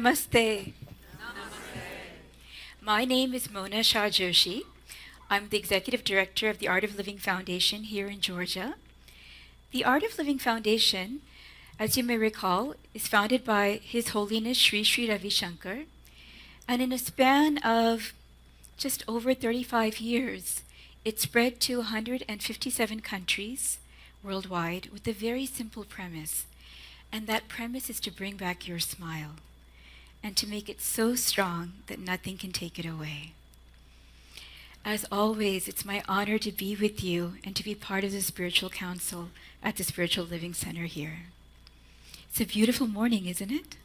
Namaste. My name is Mona Shah Joshi. I'm the Executive Director of the Art of Living Foundation here in Georgia. The Art of Living Foundation, as you may recall, is founded by His Holiness Sri Sri Ravi Shankar, and in a span of just over 35 years, it spread to 157 countries worldwide with a very simple premise, and that premise is to bring back your smile and to make it so strong that nothing can take it away. As always, it's my honor to be with you and to be part of the Spiritual Council at the Spiritual Living Center here. It's a beautiful morning, isn't it?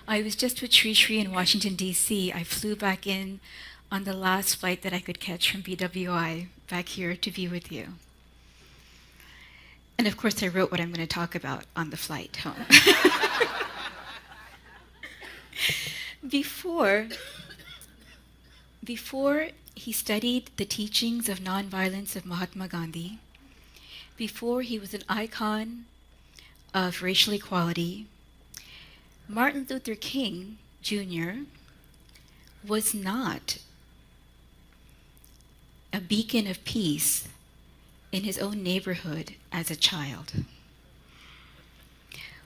I was just with Sri Sri in Washington, D.C. I flew back in on the last flight that I could catch from BWI back here to be with you. And of course, I wrote what I'm going to talk about on the flight home. Before he studied the teachings of nonviolence of Mahatma Gandhi, before he was an icon of racial equality, Martin Luther King Jr. was not a beacon of peace in his own neighborhood as a child.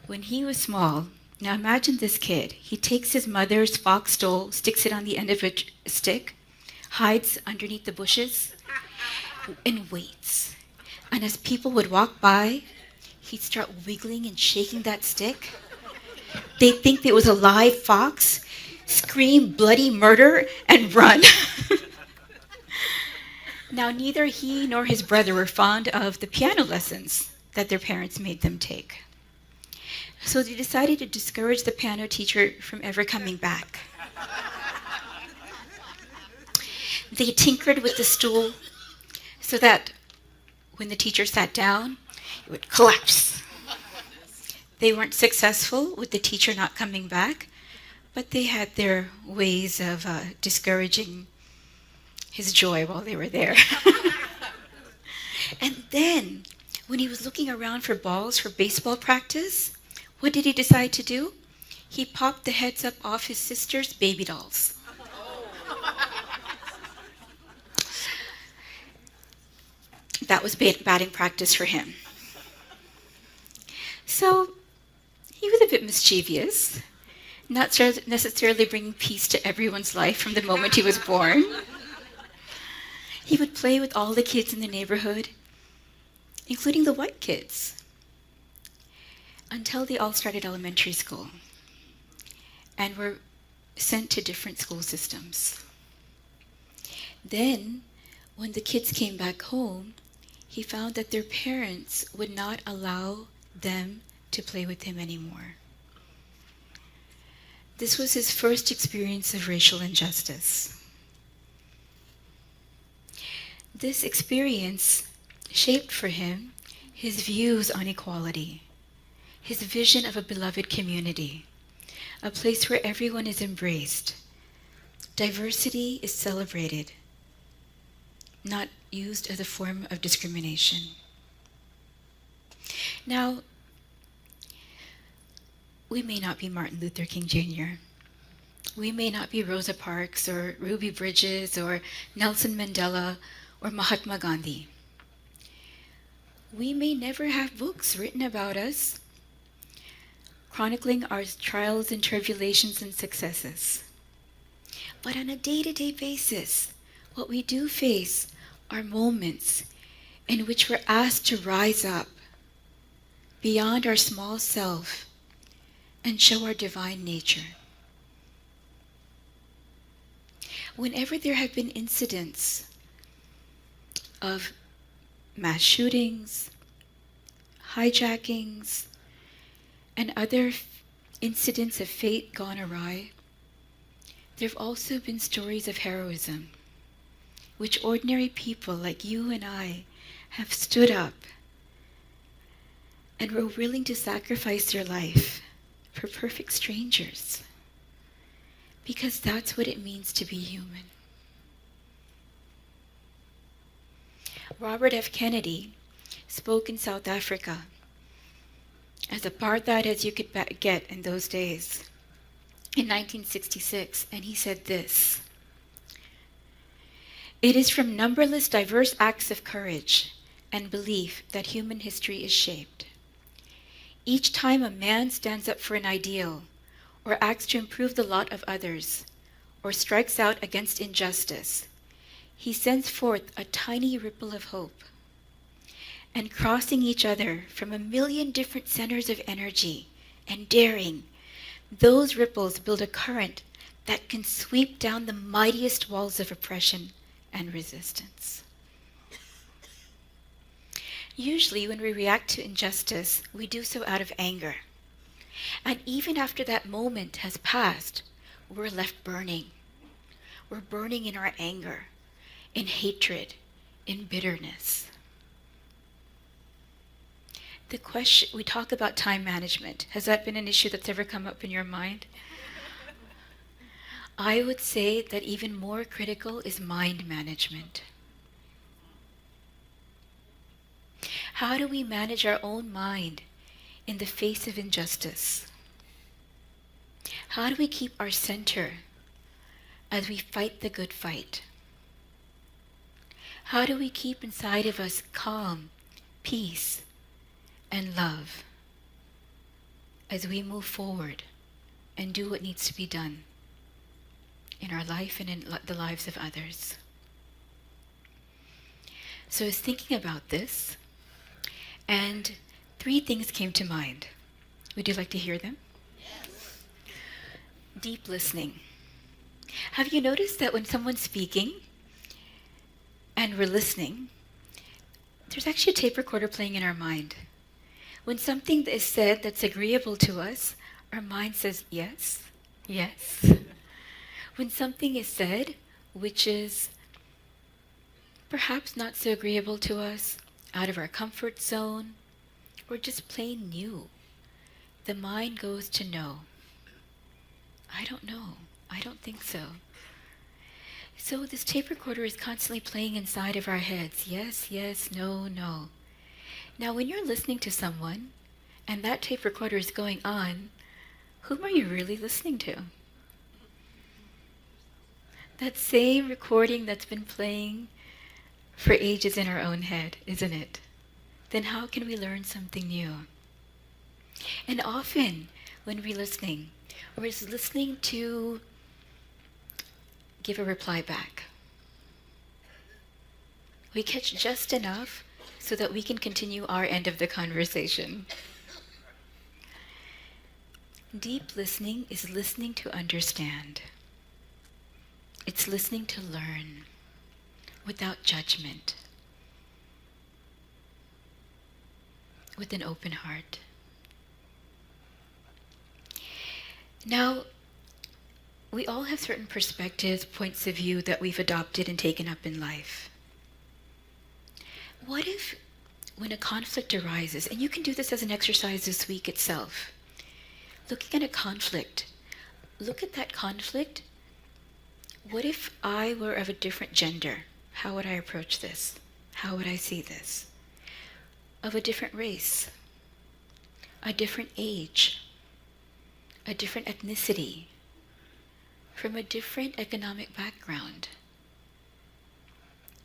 When he was small, now imagine this kid. He takes his mother's fox stole, sticks it on the end of a stick, hides underneath the bushes, and waits. And as people would walk by, he'd start wiggling and shaking that stick. They'd think it was a live fox, scream bloody murder, and run. Now, neither he nor his brother were fond of the piano lessons that their parents made them take. So they decided to discourage the piano teacher from ever coming back. They tinkered with the stool so that when the teacher sat down, it would collapse. They weren't successful with the teacher not coming back, but they had their ways of discouraging his joy while they were there. And then, when he was looking around for balls for baseball practice, what did he decide to do? He popped the heads up off his sister's baby dolls. That was batting practice for him. So he was a bit mischievous, not necessarily bringing peace to everyone's life from the moment he was born. He would play with all the kids in the neighborhood, including the white kids, until they all started elementary school and were sent to different school systems. Then, when the kids came back home, he found that their parents would not allow them to play with him anymore. This was his first experience of racial injustice. This experience shaped for him his views on equality, his vision of a beloved community, a place where everyone is embraced. Diversity is celebrated, not used as a form of discrimination. Now, we may not be Martin Luther King Jr. We may not be Rosa Parks or Ruby Bridges or Nelson Mandela or Mahatma Gandhi. We may never have books written about us, chronicling our trials and tribulations and successes. But on a day-to-day basis, what we do face are moments in which we're asked to rise up beyond our small self and show our divine nature. Whenever there have been incidents of mass shootings, hijackings, and other incidents of fate gone awry, there have also been stories of heroism, which ordinary people like you and I have stood up and were willing to sacrifice their life for perfect strangers, because that's what it means to be human. Robert F. Kennedy spoke in South Africa as apartheid as you could get in those days, in 1966, and he said this: "It is from numberless diverse acts of courage and belief that human history is shaped. Each time a man stands up for an ideal, or acts to improve the lot of others, or strikes out against injustice, he sends forth a tiny ripple of hope. And crossing each other from a million different centers of energy and daring, those ripples build a current that can sweep down the mightiest walls of oppression and resistance." Usually, when we react to injustice, we do so out of anger. And even after that moment has passed, we're left burning. We're burning in our anger, in hatred, in bitterness. The question, we talk about time management. Has that been an issue that's ever come up in your mind? I would say that even more critical is mind management. How do we manage our own mind in the face of injustice? How do we keep our center as we fight the good fight? How do we keep inside of us calm, peace, and love as we move forward and do what needs to be done in our life and in the lives of others? So I was thinking about this, and 3 things came to mind. Would you like to hear them? Yes. Deep listening. Have you noticed that when someone's speaking and we're listening, there's actually a tape recorder playing in our mind? When something is said that's agreeable to us, our mind says, yes, yes. When something is said which is perhaps not so agreeable to us, out of our comfort zone, or just plain new, the mind goes to no. I don't know. I don't think so. So this tape recorder is constantly playing inside of our heads. Yes, yes, no, no. Now when you're listening to someone and that tape recorder is going on, whom are you really listening to? That same recording that's been playing for ages in our own head, isn't it? Then how can we learn something new? And often when we're listening to give a reply back. We catch just enough so that we can continue our end of the conversation. Deep listening is listening to understand. It's listening to learn without judgment, with an open heart. Now, we all have certain perspectives, points of view that we've adopted and taken up in life. What if, when a conflict arises, and you can do this as an exercise this week itself, looking at a conflict, look at that conflict. What if I were of a different gender? How would I approach this? How would I see this? Of a different race, a different age, a different ethnicity, from a different economic background,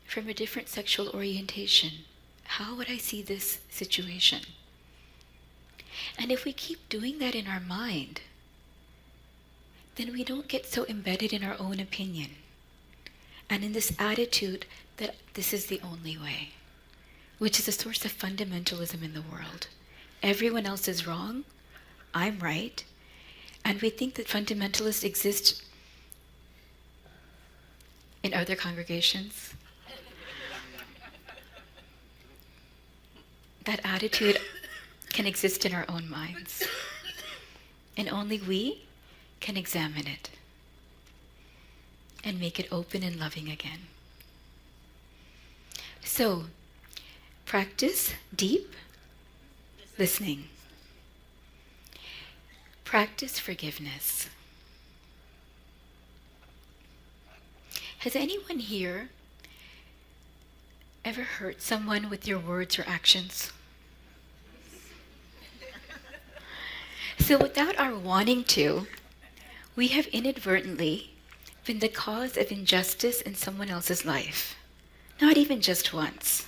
from a different sexual orientation. How would I see this situation? And if we keep doing that in our mind, then we don't get so embedded in our own opinion and in this attitude that this is the only way, which is a source of fundamentalism in the world. Everyone else is wrong, I'm right, and we think that fundamentalists exist in other congregations. That attitude can exist in our own minds, and only we can examine it and make it open and loving again. So, practice deep listening. Practice forgiveness. Has anyone here ever hurt someone with your words or actions? So without our wanting to, we have inadvertently been the cause of injustice in someone else's life. Not even just once,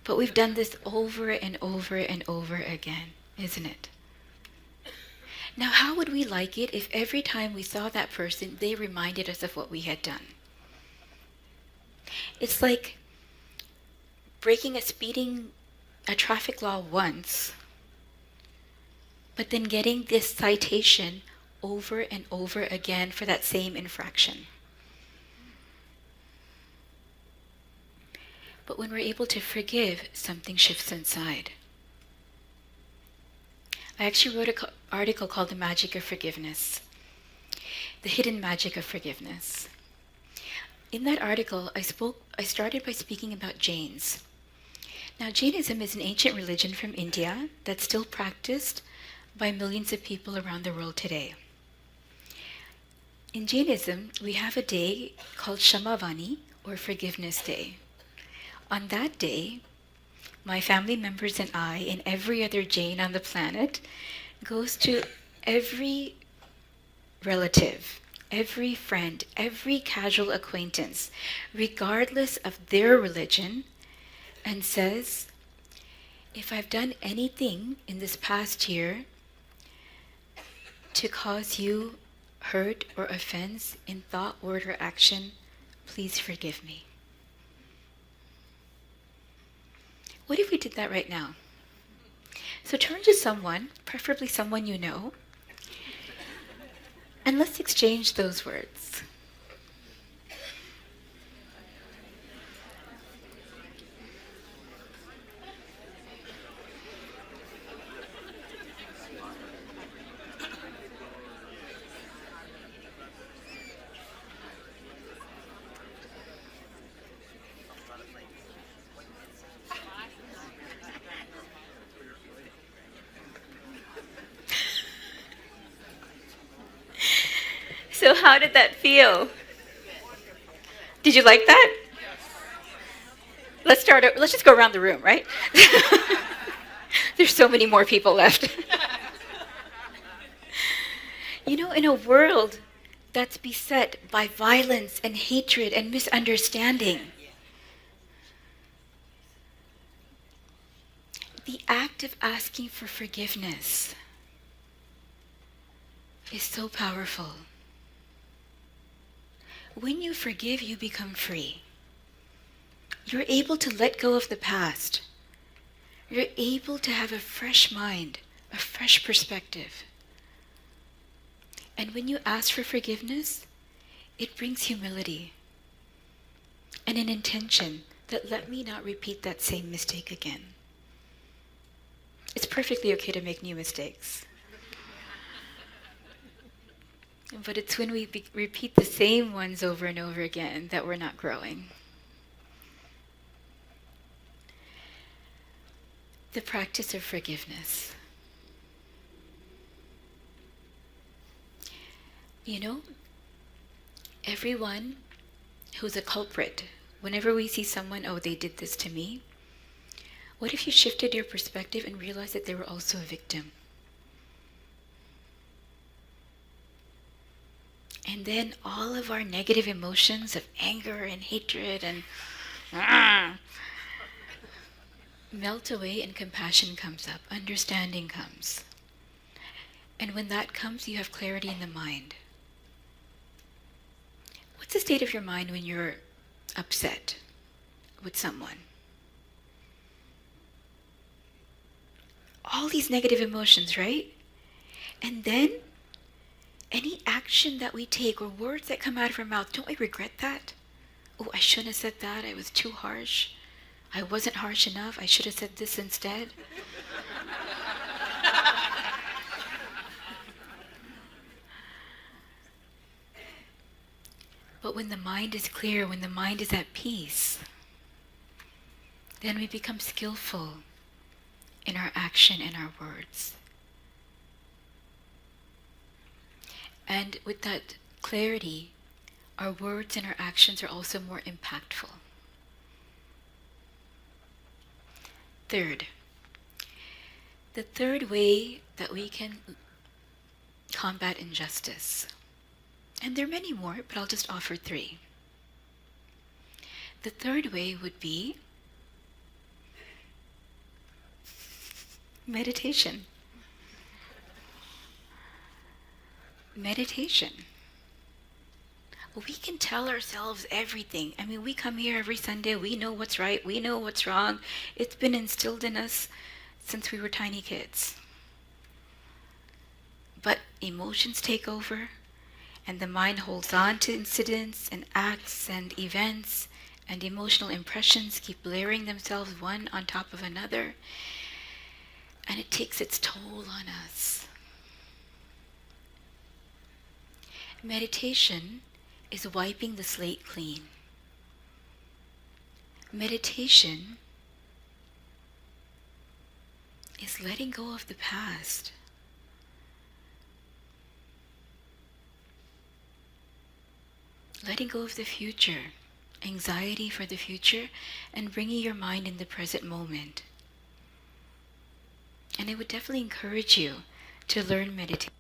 but we've done this over and over and over again, isn't it? Now, how would we like it if every time we saw that person, they reminded us of what we had done? It's like breaking a traffic law once, but then getting this citation over and over again for that same infraction. But when we're able to forgive, something shifts inside. I actually wrote an article called The Magic of Forgiveness, The Hidden Magic of Forgiveness. In that article, I started by speaking about Jains. Now, Jainism is an ancient religion from India that's still practiced by millions of people around the world today. In Jainism, we have a day called Shamavani, or Forgiveness Day. On that day, my family members and I, and every other Jain on the planet, goes to every relative, every friend, every casual acquaintance, regardless of their religion, and says, if I've done anything in this past year to cause you hurt or offense in thought, word, or action, please forgive me. What if we did that right now? So turn to someone, preferably someone you know, and let's exchange those words. So how did that feel? Did you like that? Let's just go around the room, right? There's so many more people left. You know, in a world that's beset by violence and hatred and misunderstanding, the act of asking for forgiveness is so powerful. When you forgive, you become free. You're able to let go of the past. You're able to have a fresh mind, a fresh perspective. And when you ask for forgiveness, it brings humility and an intention that let me not repeat that same mistake again. It's perfectly okay to make new mistakes. But it's when we repeat the same ones over and over again that we're not growing. The practice of forgiveness. You know, everyone who's a culprit, whenever we see someone, oh, they did this to me, what if you shifted your perspective and realized that they were also a victim? And then all of our negative emotions of anger and hatred and melt away, and compassion comes up, understanding comes. And when that comes, you have clarity in the mind. What's the state of your mind when you're upset with someone? All these negative emotions, right? And then any action that we take or words that come out of our mouth, don't we regret that? Oh, I shouldn't have said that. I was too harsh. I wasn't harsh enough. I should have said this instead. But when the mind is clear, when the mind is at peace, then we become skillful in our action and our words. And with that clarity, our words and our actions are also more impactful. Third, the third way that we can combat injustice. And there are many more, but I'll just offer 3. The third way would be meditation. Meditation. We can tell ourselves everything. I mean, we come here every Sunday, we know what's right, we know what's wrong. It's been instilled in us since we were tiny kids. But emotions take over, and the mind holds on to incidents and acts and events, and emotional impressions keep layering themselves one on top of another, and it takes its toll on us. Meditation is wiping the slate clean. Meditation is letting go of the past. Letting go of the future, anxiety for the future, and bringing your mind in the present moment. And I would definitely encourage you to learn meditation.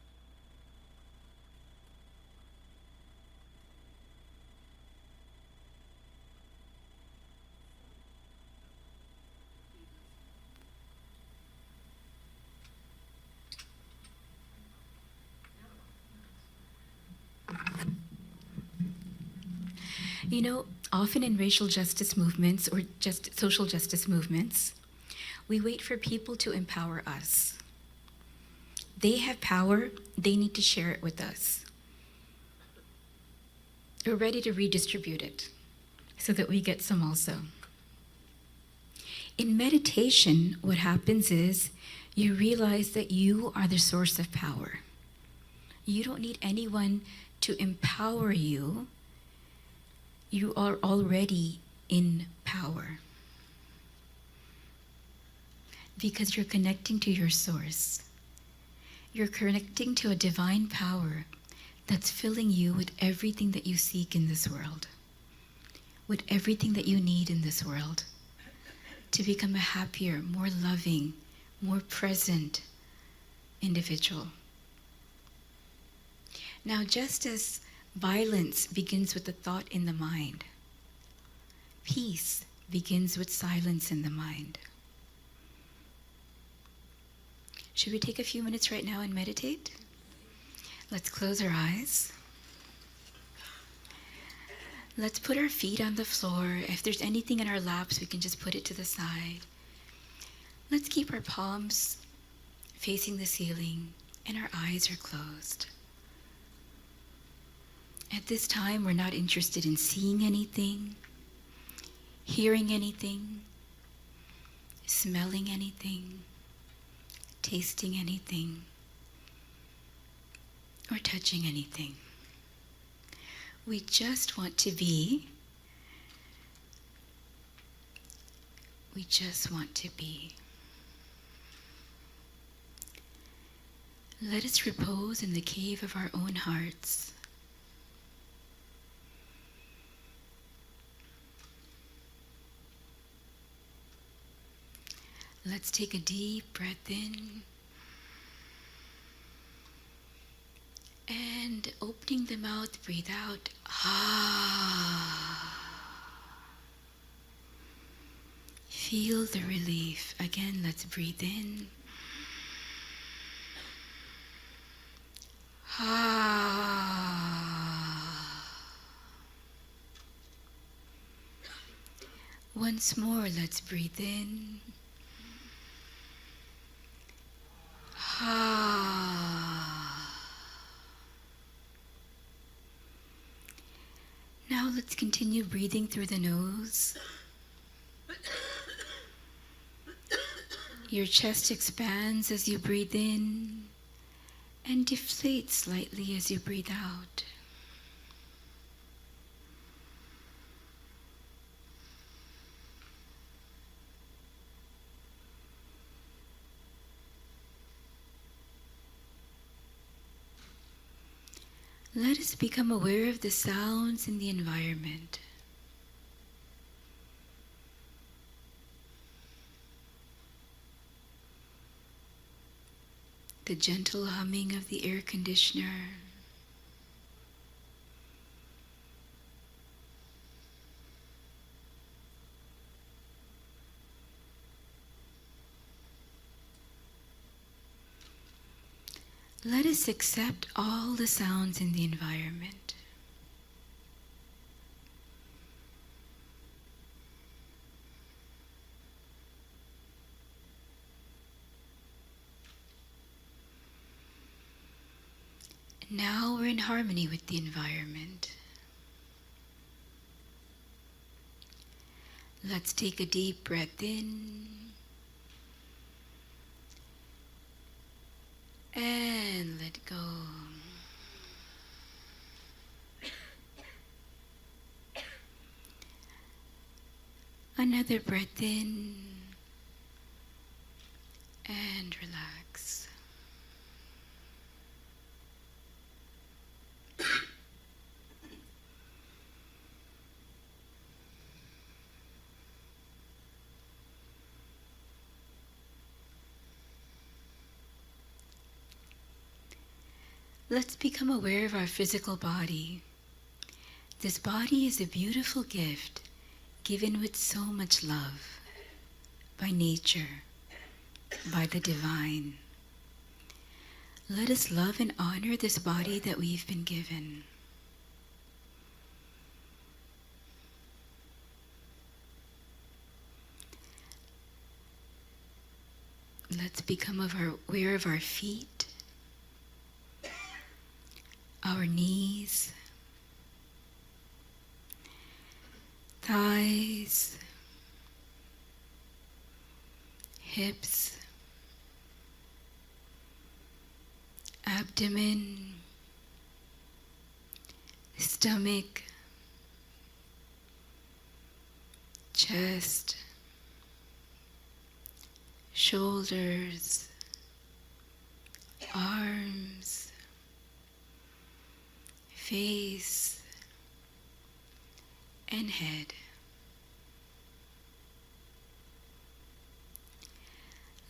You know, often in racial justice movements or just social justice movements, we wait for people to empower us. They have power, they need to share it with us. We're ready to redistribute it so that we get some also. In meditation, what happens is you realize that you are the source of power. You don't need anyone to empower you. You are already in power because you're connecting to your source. You're connecting to a divine power that's filling you with everything that you seek in this world, with everything that you need in this world to become a happier, more loving, more present individual. Now, just as violence begins with a thought in the mind, peace begins with silence in the mind. Should we take a few minutes right now and meditate? Let's close our eyes. Let's put our feet on the floor. If there's anything in our laps, we can just put it to the side. Let's keep our palms facing the ceiling and our eyes are closed. At this time, we're not interested in seeing anything, hearing anything, smelling anything, tasting anything, or touching anything. We just want to be. We just want to be. Let us repose in the cave of our own hearts. Let's take a deep breath in and opening the mouth, breathe out. Feel the relief. Again, let's breathe in. Once more, let's breathe in. Now let's continue breathing through the nose. Your chest expands as you breathe in and deflates slightly as you breathe out. Let us become aware of the sounds in the environment. the gentle humming of the air conditioner. Let us accept all the sounds in the environment. Now we're in harmony with the environment. Let's take a deep breath in and let go. Another breath in and relax. Let's become aware of our physical body. This body is a beautiful gift given with so much love by nature, by the divine. Let us love and honor this body that we've been given. Let's become aware of our feet, our knees, thighs, hips, abdomen, stomach, chest, shoulders, arms, face, and head.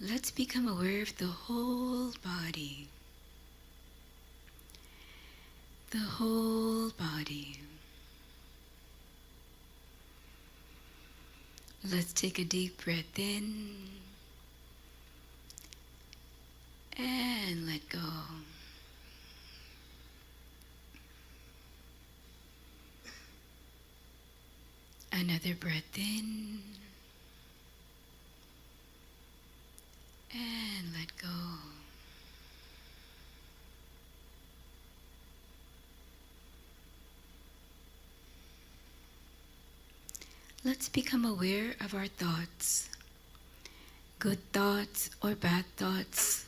Let's become aware of the whole body. The whole body. Let's take a deep breath in and let go. Another breath in and let go. Let's become aware of our thoughts. Good thoughts or bad thoughts,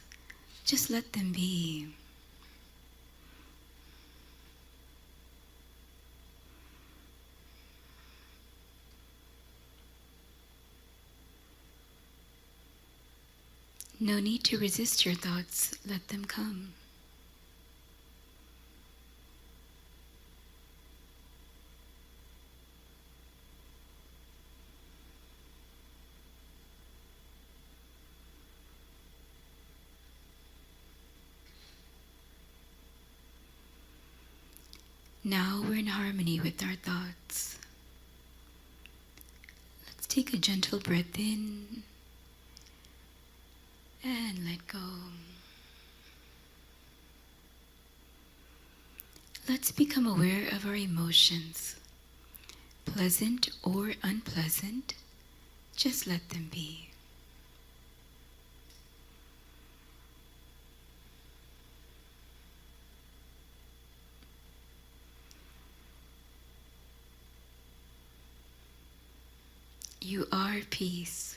just let them be. No need to resist your thoughts, let them come. Now we're in harmony with our thoughts. Let's take a gentle breath in and let go. Let's become aware of our emotions. Pleasant or unpleasant, just let them be. You are peace.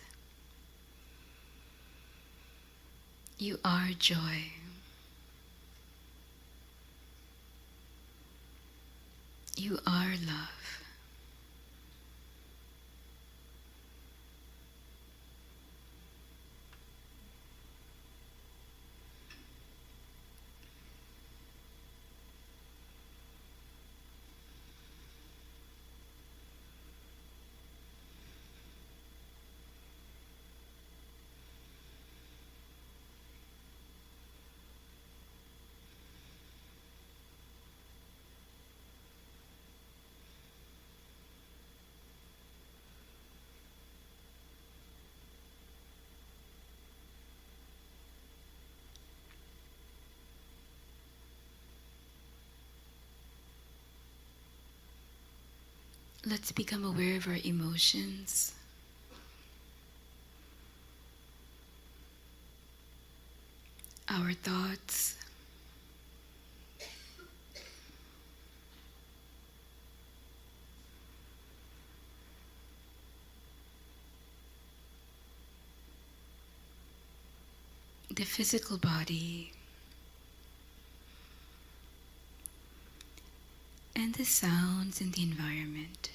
You are joy. You are love. Let's become aware of our emotions, our thoughts, the physical body, and the sounds in the environment.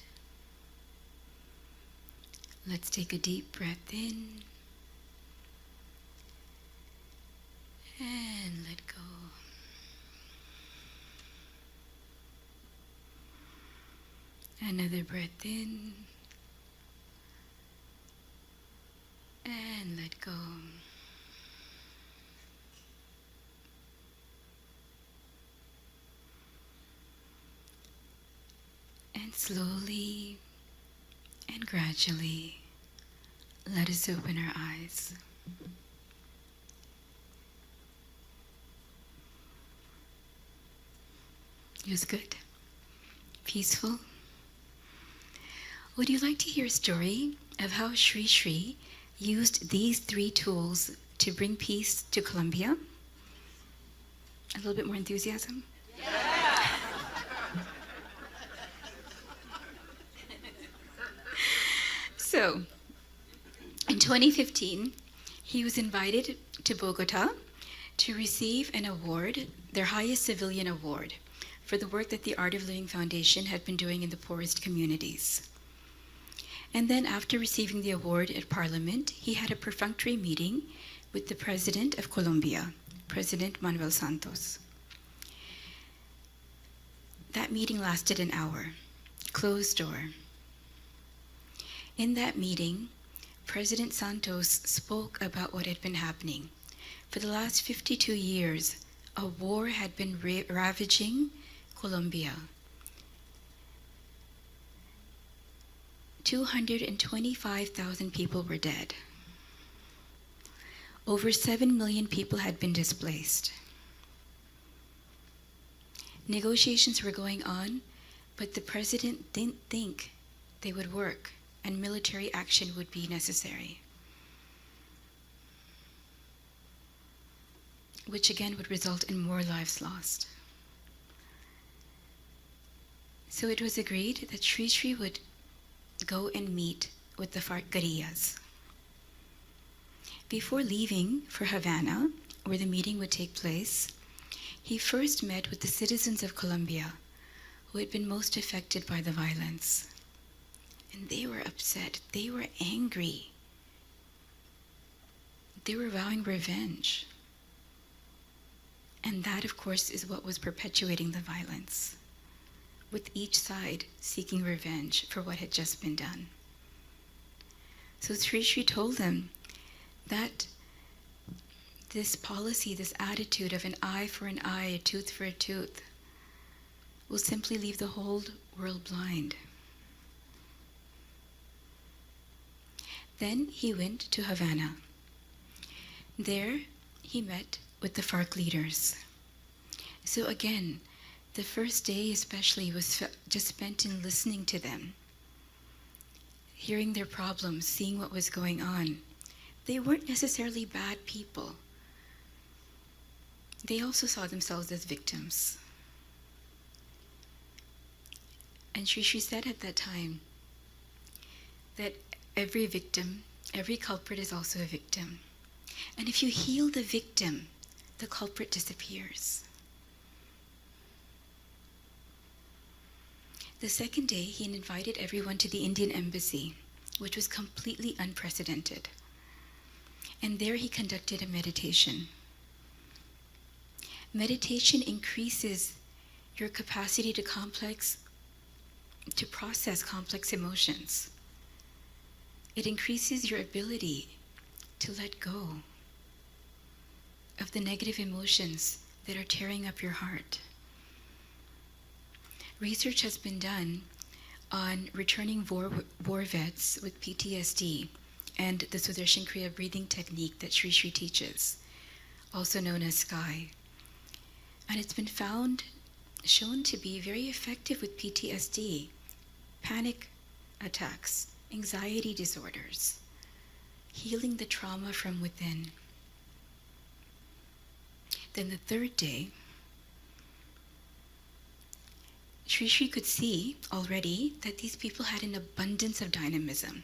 Let's take a deep breath in and let go. Another breath in and let go. And slowly and gradually, let us open our eyes. It was good. Peaceful. Would you like to hear a story of how Sri Sri used these 3 tools to bring peace to Colombia? A little bit more enthusiasm? Yeah. So, in 2015, he was invited to Bogota to receive an award, their highest civilian award, for the work that the Art of Living Foundation had been doing in the poorest communities. And then after receiving the award at Parliament, he had a perfunctory meeting with the President of Colombia, President Manuel Santos. That meeting lasted an hour, closed door. In that meeting, President Santos spoke about what had been happening. For the last 52 years, a war had been ravaging Colombia. 225,000 people were dead. Over 7 million people had been displaced. Negotiations were going on, but the president didn't think they would work and military action would be necessary, which again would result in more lives lost. So it was agreed that Sri Sri would go and meet with the FARC guerrillas. Before leaving for Havana, where the meeting would take place, he first met with the citizens of Colombia who had been most affected by the violence. And they were upset, they were angry. They were vowing revenge. And that, of course, is what was perpetuating the violence, with each side seeking revenge for what had just been done. So Sri Sri told them that this policy, this attitude of an eye for an eye, a tooth for a tooth, will simply leave the whole world blind. Then he went to Havana. There he met with the FARC leaders. So again, the first day especially was just spent in listening to them, hearing their problems, seeing what was going on. They weren't necessarily bad people. They also saw themselves as victims. And Sri Sri said at that time that every victim, every culprit is also a victim. And if you heal the victim, the culprit disappears. The second day, he invited everyone to the Indian embassy, which was completely unprecedented. And there he conducted a meditation. Meditation increases your capacity to process complex emotions. It increases your ability to let go of the negative emotions that are tearing up your heart. Research has been done on returning war vets with PTSD and the Sudarshan Kriya breathing technique that Sri Sri teaches, also known as Sky. And it's been shown to be very effective with PTSD panic attacks, anxiety disorders, healing the trauma from within. Then the third day, Sri could see already that these people had an abundance of dynamism.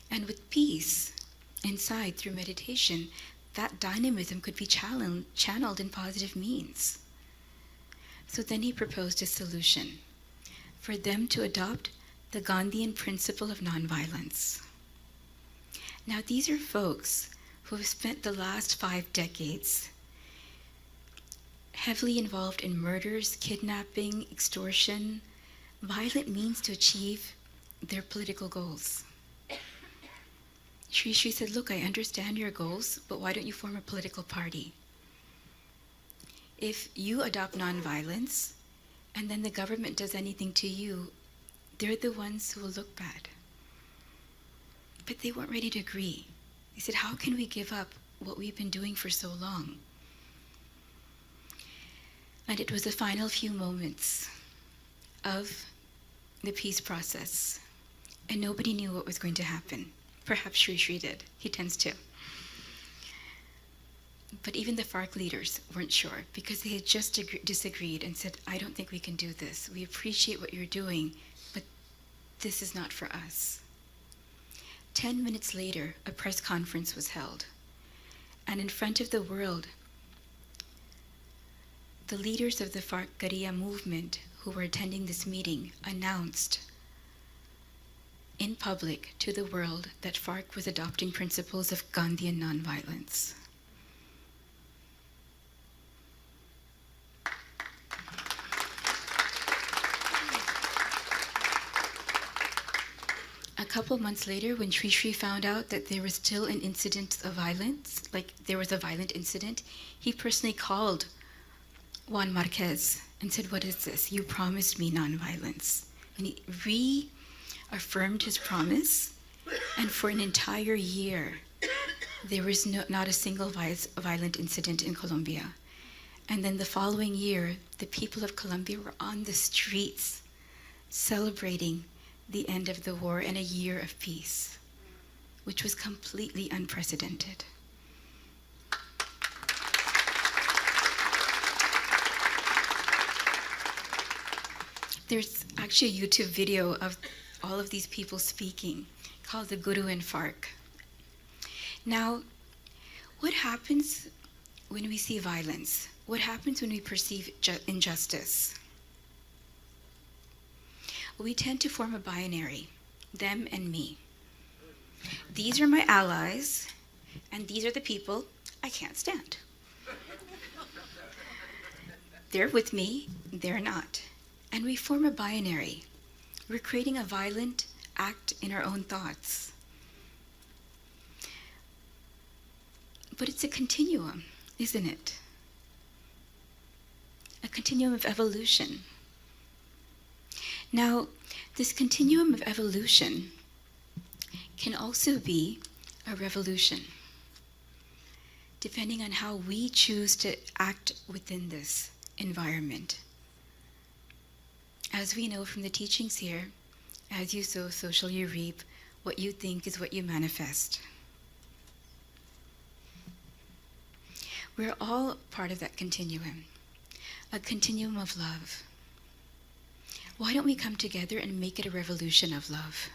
And with peace inside through meditation, that dynamism could be channeled in positive means. So then he proposed a solution for them to adopt the Gandhian principle of nonviolence. Now, these are folks who have spent the last 5 decades heavily involved in murders, kidnapping, extortion, violent means to achieve their political goals. Sri said, look, I understand your goals, but why don't you form a political party? If you adopt nonviolence, and then the government does anything to you, they're the ones who will look bad. But they weren't ready to agree. They said, how can we give up what we've been doing for so long? And it was the final few moments of the peace process, and nobody knew what was going to happen. Perhaps Sri did. He tends to. But even the FARC leaders weren't sure, because they had just disagreed and said, I don't think we can do this. We appreciate what you're doing, but this is not for us. 10 minutes later, a press conference was held. And in front of the world, the leaders of the FARC Guerrilla movement who were attending this meeting announced in public to the world that FARC was adopting principles of Gandhian nonviolence. A couple months later, when Sri found out that there was still an incident of violence, like there was a violent incident, he personally called Juan Marquez and said, what is this? You promised me nonviolence. And he reaffirmed his promise, and for an entire year, there was not a single violent incident in Colombia. And then the following year, the people of Colombia were on the streets celebrating the end of the war and a year of peace, which was completely unprecedented. There's actually a YouTube video of all of these people speaking called The Guru and FARC. Now, what happens when we see violence? What happens when we perceive injustice? We tend to form a binary, them and me. These are my allies, and these are the people I can't stand. They're with me, they're not. And we form a binary. We're creating a violent act in our own thoughts. But it's a continuum, isn't it? A continuum of evolution. Now, this continuum of evolution can also be a revolution, depending on how we choose to act within this environment. As we know from the teachings here, as you sow, so shall you reap. What you think is what you manifest. We're all part of that continuum, a continuum of love. Why don't we come together and make it a revolution of love?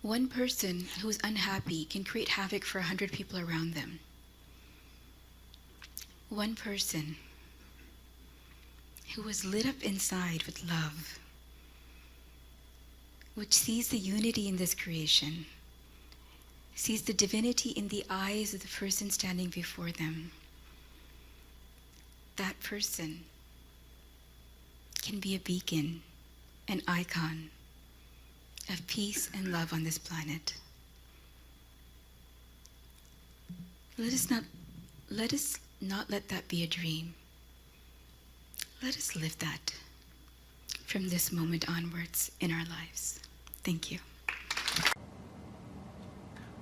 One person who's unhappy can create havoc for 100 people around them. One person who was lit up inside with love, which sees the unity in this creation, sees the divinity in the eyes of the person standing before them. That person can be a beacon, an icon of peace and love on this planet. Let us not let that be a dream. Let us live that from this moment onwards in our lives. Thank you.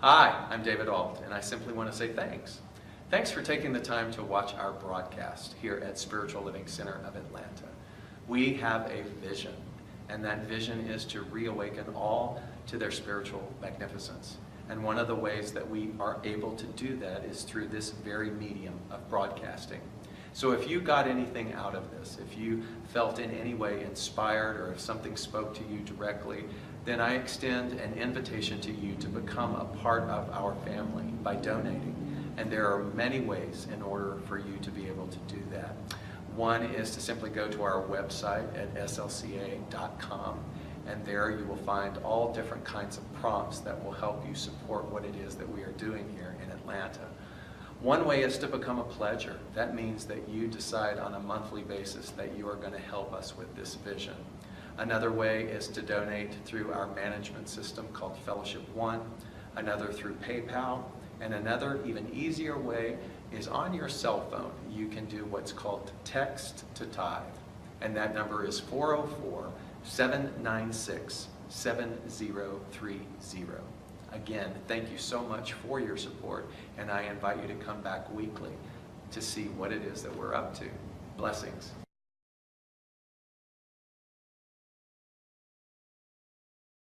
Hi, I'm David Alt, and I simply want to say thanks. Thanks for taking the time to watch our broadcast here at Spiritual Living Center of Atlanta. We have a vision, and that vision is to reawaken all to their spiritual magnificence. And one of the ways that we are able to do that is through this very medium of broadcasting. So if you got anything out of this, if you felt in any way inspired, or if something spoke to you directly, then I extend an invitation to you to become a part of our family by donating. And there are many ways in order for you to be able to do that. One is to simply go to our website at slca.com, and there you will find all different kinds of prompts that will help you support what it is that we are doing here in Atlanta. One way is to become a pledger. That means that you decide on a monthly basis that you are going to help us with this vision. Another way is to donate through our management system called Fellowship One, another through PayPal, and another even easier way is on your cell phone. You can do what's called text to tithe, and that number is 404-796-7030. Again, thank you so much for your support, and I invite you to come back weekly to see what it is that we're up to. Blessings.